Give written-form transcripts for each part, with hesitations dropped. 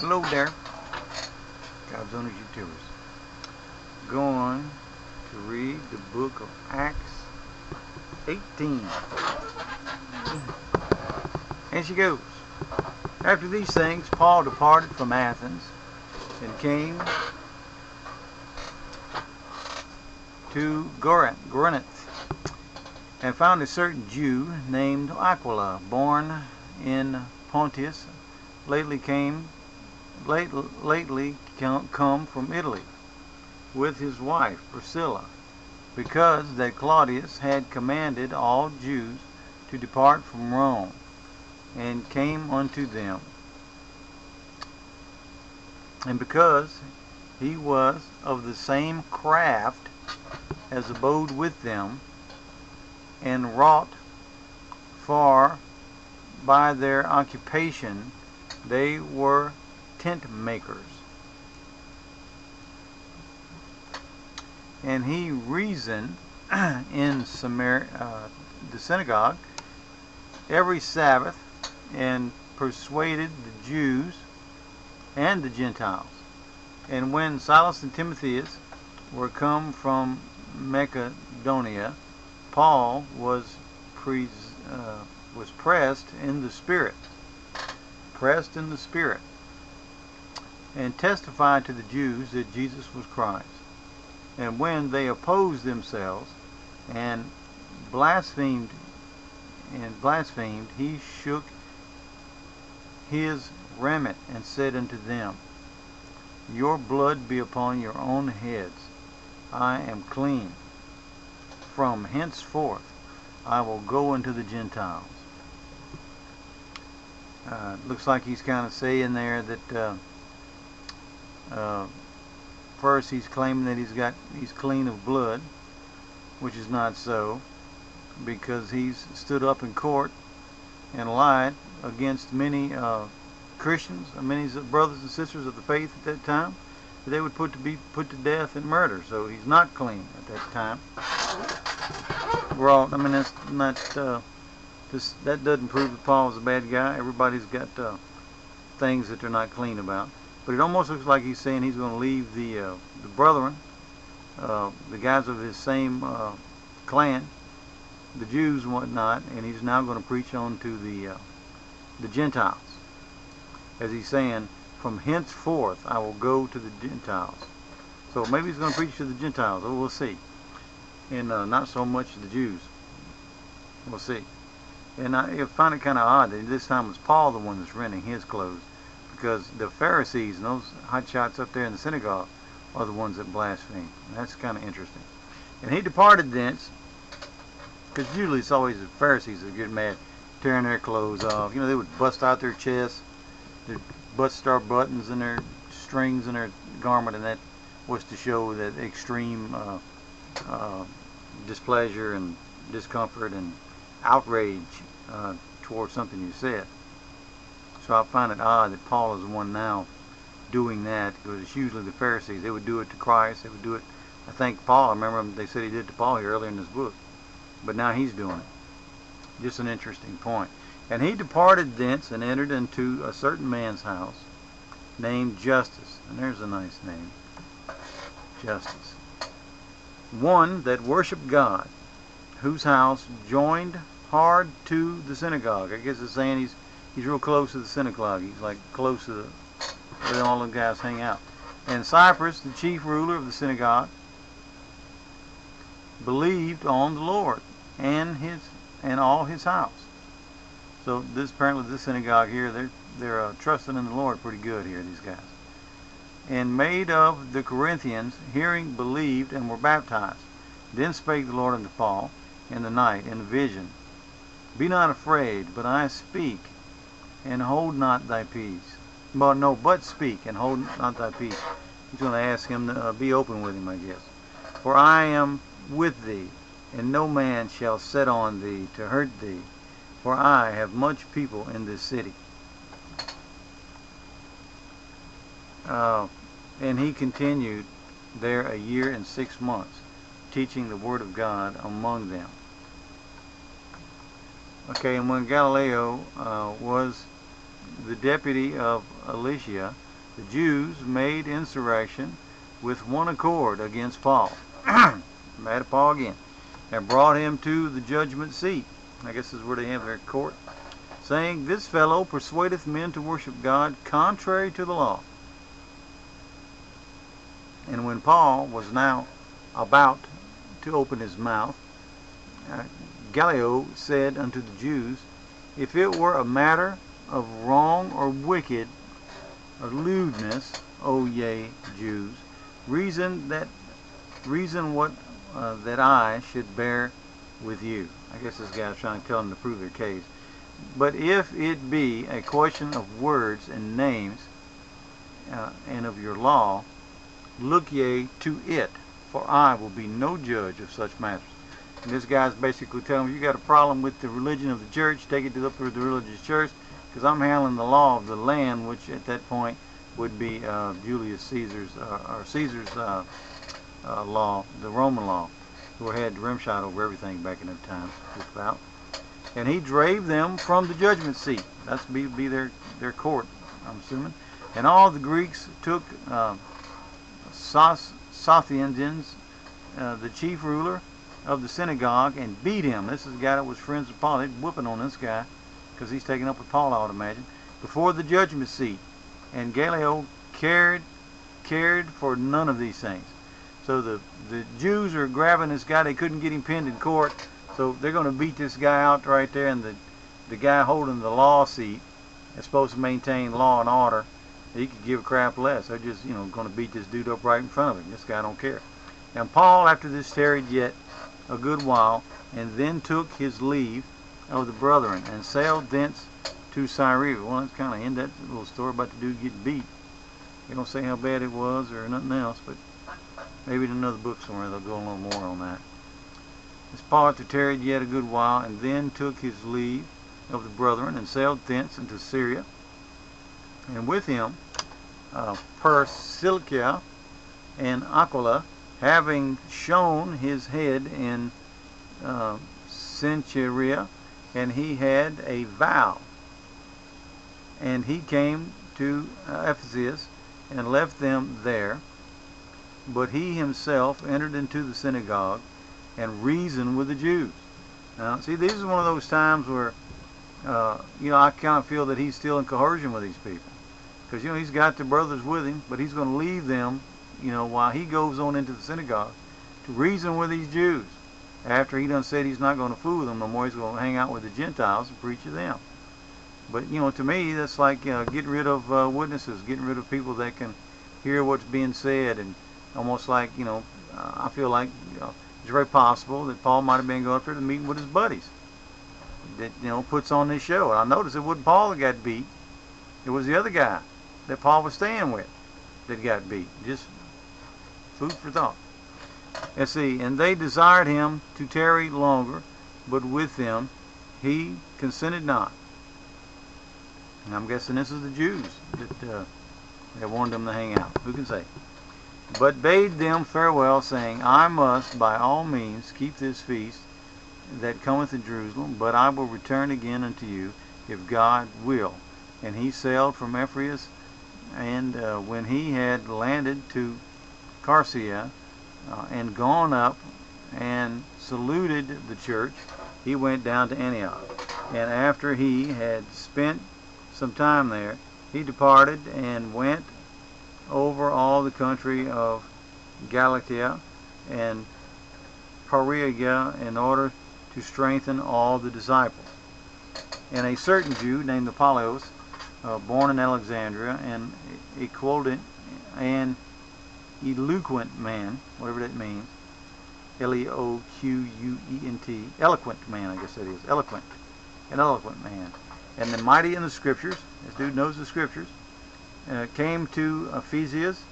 Hello there, God's owners, YouTubers. Going to read the book of Acts 18. And she goes, after these things, Paul departed from Athens and came to Corinth, and found a certain Jew named Aquila, born in Pontus, lately come from Italy, with his wife Priscilla, because that Claudius had commanded all Jews to depart from Rome, and came unto them. And because he was of the same craft as abode with them, and wrought for by their occupation they were tent makers. And he reasoned in the synagogue every Sabbath, and persuaded the Jews and the Gentiles. And when Silas and Timotheus were come from Macedonia, Paul was pressed in the Spirit, and testified to the Jews that Jesus was Christ. And when they opposed themselves and blasphemed, he shook his raiment and said unto them, your blood be upon your own heads. I am clean. From henceforth I will go unto the Gentiles. Looks like he's kind of saying there that first he's claiming that he's clean of blood, which is not so, because he's stood up in court and lied against many Christians, many brothers and sisters of the faith at that time, that they would be put to death and murder. So he's not clean at that time. Well, I mean, that's not that doesn't prove that Paul is a bad guy. Everybody's got things that they're not clean about. But it almost looks like he's saying he's going to leave the brethren, the guys of his same clan, the Jews and whatnot, and he's now going to preach on to the Gentiles. As he's saying, from henceforth I will go to the Gentiles. So maybe he's going to preach to the Gentiles. Oh, we'll see. And not so much the Jews. We'll see. And I find it kind of odd that this time it's Paul the one that's renting his clothes, because the Pharisees and those hotshots up there in the synagogue are the ones that blaspheme. And that's kind of interesting. And he departed thence, because usually it's always the Pharisees that get mad, tearing their clothes off. You know, they would bust out their chests, their butt-star buttons and their strings in their garment, and that was to show that extreme displeasure and discomfort and outrage towards something you said. So I find it odd that Paul is the one now doing that, because it's usually the Pharisees. They would do it to Christ. They would do it, I think Paul, I remember they said he did it to Paul here earlier in this book. But now he's doing it. Just an interesting point. And he departed thence and entered into a certain man's house named Justus. And there's a nice name. Justus. One that worshiped God, whose house joined hard to the synagogue. I guess it's saying he's real close to the synagogue. He's like close to where all the guys hang out. And Cyprus, the chief ruler of the synagogue, believed on the Lord and all his house. So apparently this synagogue here, they're trusting in the Lord pretty good here, these guys. And made of the Corinthians, hearing, believed, and were baptized. Then spake the Lord unto Paul in the night, in a vision, be not afraid, but I speak, and hold not thy peace. But speak, and hold not thy peace. He's going to ask him to be open with him, I guess. For I am with thee, and no man shall set on thee to hurt thee, for I have much people in this city. And he continued there 1 year and 6 months, teaching the word of God among them. Okay, and when Galileo was the deputy of Alicia, the Jews made insurrection with one accord against Paul. Mad at Paul again. And brought him to the judgment seat. I guess this is where they have their court. Saying, This fellow persuadeth men to worship God contrary to the law. And when Paul was now about to open his mouth, Gallio said unto the Jews, If it were a matter of wrong or wicked or lewdness, O ye Jews, reason what that I should bear with you. I guess this guy's trying to tell them to prove their case. But if it be a question of words and names and of your law, look ye to it, for I will be no judge of such matters. And this guy's basically telling them, you got a problem with the religion of the church, take it to the religious church, because I'm handling the law of the land, which at that point would be Julius Caesar's, or Caesar's law, the Roman law, who had the rimshot over everything back in that time, just about. And he drave them from the judgment seat. That's be their court, I'm assuming. And all the Greeks took Sosthenes, the chief ruler of the synagogue, and beat him. This is the guy that was friends with Paul. They're whooping on this guy because he's taken up with Paul, I would imagine, before the judgment seat. And Gallio cared for none of these things. So the Jews are grabbing this guy. They couldn't get him pinned in court, so they're going to beat this guy out right there. And the guy holding the law seat is supposed to maintain law and order. He could give a crap less. They're just, going to beat this dude up right in front of him. This guy don't care. And Paul, after this, tarried yet a good while, and then took his leave of the brethren, and sailed thence to Syria. Well, that's kind of end that little story about the dude getting beat. They don't say how bad it was or nothing else, but maybe in another book somewhere they'll go a little more on that. This Paul, after tarried yet a good while, and then took his leave of the brethren, and sailed thence into Syria, and with him Priscilla and Aquila, having shown his head in Cenchrea, and he had a vow. And he came to Ephesus and left them there. But he himself entered into the synagogue and reasoned with the Jews. Now, see, this is one of those times where, I kind of feel that he's still in coercion with these people. Because, he's got the brothers with him, but he's going to leave them, while he goes on into the synagogue to reason with these Jews. After he done said he's not going to fool with them no more, he's going to hang out with the Gentiles and preach to them. But, to me, that's like getting rid of witnesses, getting rid of people that can hear what's being said, and almost like, I feel like it's very possible that Paul might have been going up there to meet with his buddies that, puts on this show. And I noticed it wasn't Paul that got beat. It was the other guy that Paul was staying with that got beat. Just food for thought. Let's see. And they desired him to tarry longer, but with them he consented not. And I'm guessing this is the Jews that wanted them to hang out. Who can say? But bade them farewell, saying, I must by all means keep this feast that cometh to Jerusalem, but I will return again unto you, if God will. And he sailed from Ephesus, and when he had landed to Carcia, and gone up and saluted the church, he went down to Antioch. And after he had spent some time there, he departed and went over all the country of Galatia and Phrygia in order to strengthen all the disciples. And a certain Jew named Apollos, born in Alexandria, and an eloquent man, whatever that means, L-E-O-Q-U-E-N-T, eloquent man, I guess that is, eloquent, an eloquent man, and the mighty in the scriptures, this dude knows the scriptures, came to Ephesus.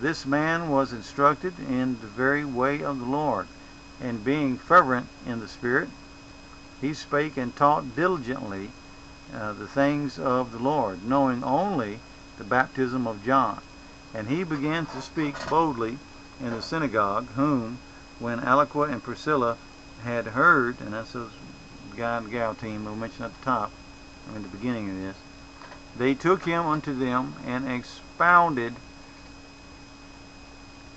This man was instructed in the very way of the Lord, and being fervent in the Spirit, he spake and taught diligently the things of the Lord, knowing only the baptism of John. And he began to speak boldly in the synagogue, whom, when Aquila and Priscilla had heard, and that's those guy and gal team we mentioned at the top, in the beginning of this, they took him unto them and expounded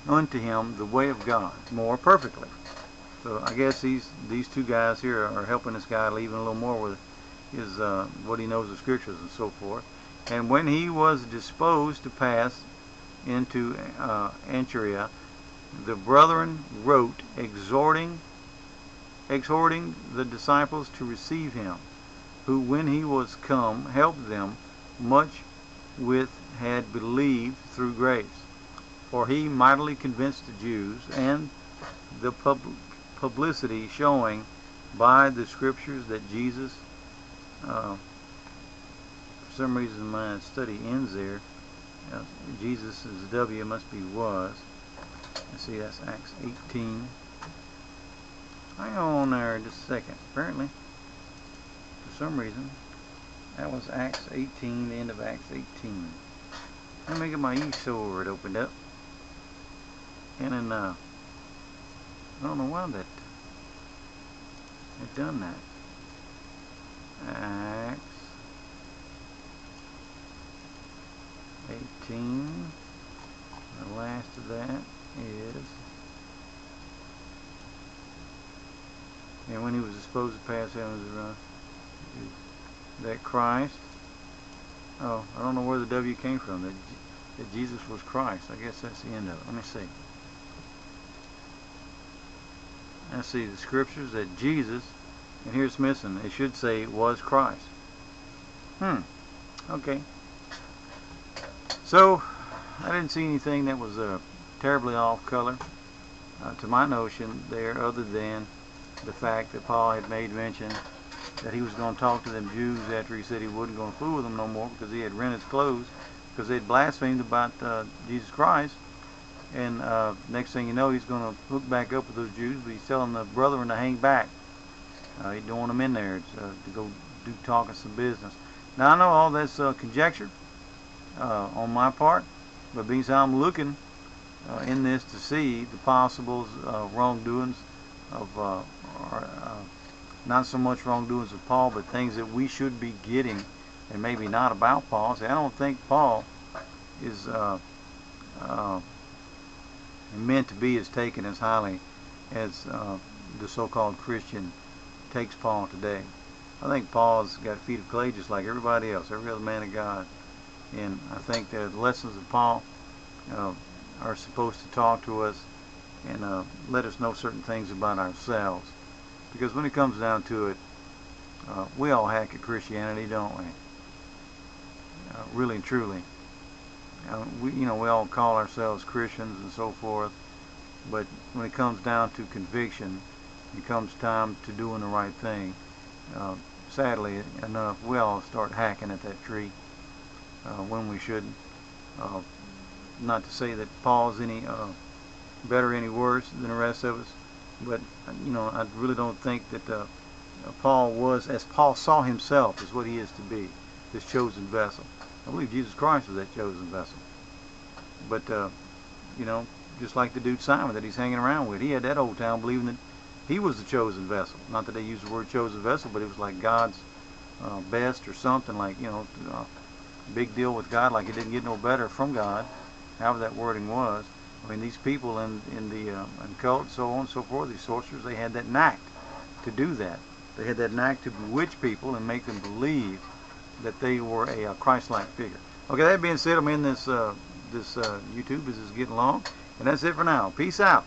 unto him the way of God more perfectly. So I guess these two guys here are helping this guy even a little more with his what he knows of scriptures and so forth. And when he was disposed to pass into Antioch, the brethren wrote, exhorting the disciples to receive him, who when he was come helped them much which had believed through grace. For he mightily convinced the Jews, and the publicity showing by the scriptures that Jesus, for some reason my study ends there. Jesus is W, must be was. Let's see, that's Acts 18. Hang on there just a second. Apparently, for some reason, that was Acts 18, the end of Acts 18. Let me get my eSword opened up. And then, I don't know why that they've done that. Acts 18. The last of that is, and when he was disposed to pass out, that Christ. Oh, I don't know where the W came from. That Jesus was Christ. I guess that's the end of it. Let me see. I see the scriptures that Jesus, and here's missing. It should say was Christ. Okay. So I didn't see anything that was terribly off color to my notion there, other than the fact that Paul had made mention that he was going to talk to them Jews after he said he wasn't going to fool with them no more because he had rent his clothes because they'd blasphemed about Jesus Christ. And next thing you know, he's going to hook back up with those Jews, but he's telling the brethren to hang back. He don't want them in there to go do talking some business. Now I know all that's conjecture on my part, but being how I'm looking in this to see the possible wrongdoings of, not so much wrongdoings of Paul, but things that we should be getting, and maybe not about Paul. See, I don't think Paul is meant to be as taken as highly as the so-called Christian takes Paul today. I think Paul's got feet of clay just like everybody else, every other man of God. And I think that the lessons of Paul are supposed to talk to us and let us know certain things about ourselves. Because when it comes down to it, we all hack at Christianity, don't we? Really and truly. We all call ourselves Christians and so forth, but when it comes down to conviction, it comes time to doing the right thing. Sadly enough, we all start hacking at that tree when we shouldn't. Not to say that Paul's any better, any worse than the rest of us, but I really don't think that Paul was, as Paul saw himself, is what he is to be, this chosen vessel. I believe Jesus Christ was that chosen vessel. But, just like the dude Simon that he's hanging around with, he had that old town believing that he was the chosen vessel. Not that they use the word chosen vessel, but it was like God's best or something, like, big deal with God, like it didn't get no better from God, however that wording was. I mean, these people in the cult and so on and so forth, these sorcerers, they had that knack to do that. They had that knack to bewitch people and make them believe that they were a Christ-like figure. Okay, that being said, I'm in this YouTube. This is getting long, and that's it for now. Peace out.